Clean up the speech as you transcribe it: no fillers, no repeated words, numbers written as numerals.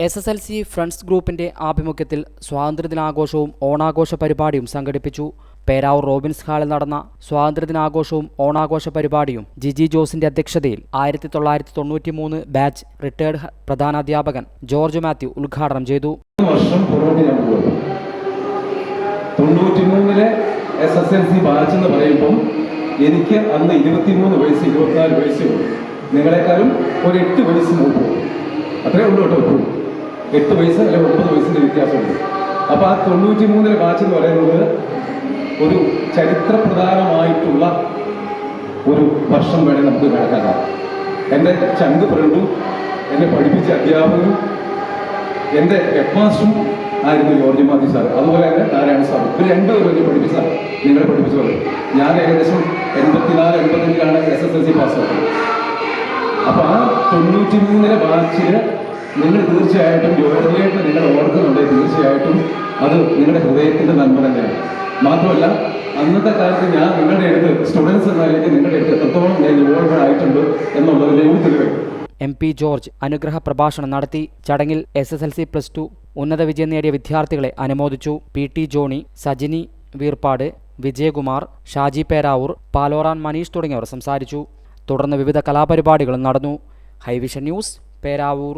SSLC friends ഗ്രൂപ്പിന്റെ ആഭിമുഖ്യത്തിൽ സ്വാതന്ത്ര്യദിനാഘോഷവും ഓണാഘോഷ പരിപാടിയും സംഘടിപ്പിച്ചു. പേരാവൂർ റോബിൻസ് ഹാളിൽ നടന്ന സ്വാതന്ത്ര്യദിനാഘോഷവും ഓണാഘോഷ പരിപാടിയും ജിജി ജോസിന്റെ അധ്യക്ഷതയിൽ 1993 ബാച്ച് റിട്ടയർഡ് പ്രധാനാധ്യാപകൻ ജോർജ് മാത്യു ഉദ്ഘാടനം ചെയ്തു. വർഷം പുറകോട്ട് ഞാൻ പോകും. 93 SSLC ബാച്ച് എന്ന് പറയുമ്പോൾ എനിക്ക് അന്ന് 23 വയസ്സ് 24 വയസ്സേ ഉള്ളൂ. നിങ്ങളെക്കാളും ഒരു 8 വയസ്സ് മുമ്പ് അത്രേ ഉള്ളൂ കേട്ടോ. 8 വയസ്സ് അല്ലെങ്കിൽ 9 വയസ്സിന്റെ വ്യത്യാസമുണ്ട്. അപ്പൊ ആ 93 ബാച്ച് എന്ന് പറയുന്നത് ഒരു ചരിത്രപ്രധാനമായിട്ടുള്ള ഒരു വർഷം വേണേൽ നമുക്ക് കണക്കാക്കാം. എൻ്റെ ചങ്ക് ഫ്രണ്ടും എന്നെ പഠിപ്പിച്ച അധ്യാപകനും എൻ്റെ ഹെഡ് മാസ്റ്ററും ആയിരുന്നു ജോർജ് മാത്യു സാർ. അതുപോലെ തന്നെ നാരായണ സാർ. ഇവർ രണ്ടുപേരും എന്നെ പഠിപ്പിച്ച നിങ്ങളെ പഠിപ്പിച്ചത്. ഞാൻ ഏകദേശം 84-85 SSLC പാസ്സാക്കി. അപ്പൊ ആ 93 ബാച്ചിൽ നിങ്ങൾ തീർച്ചയായിട്ടും ജോർജിയായിട്ട് നിങ്ങൾ ഓർക്കുന്നുണ്ടെങ്കിൽ തീർച്ചയായിട്ടും അത് നിങ്ങളുടെ ഹൃദയത്തിന്റെ നന്മ തന്നെയാണ്. മാത്രമല്ല അന്നത്തെ കാലത്ത് ഞാൻ നിങ്ങളുടെ അടുത്ത് സ്റ്റുഡൻസ് എന്ന നിലയ്ക്ക് നിങ്ങളുടെ അടുത്ത് എത്രത്തോളം ഞാൻ ഇൻവോൾവ് ആയിട്ടുണ്ട് എന്നുള്ളതിൽ തെളിവ്. MP ജോർജ് അനുഗ്രഹ പ്രഭാഷണം നടത്തി. ചടങ്ങിൽ SSLC +2 ഉന്നത വിജയം നേടിയ വിദ്യാർത്ഥികളെ അനുമോദിച്ചു. PT ജോണി, സജിനി വീർപ്പാട്, വിജയകുമാർ, ഷാജി പേരാവൂർ, പാലോറാൻ മനീഷ് തുടങ്ങിയവർ സംസാരിച്ചു. തുടർന്ന് വിവിധ കലാപരിപാടികളും നടന്നു. ഹൈവിഷൻ ന്യൂസ്, പേരാവൂർ.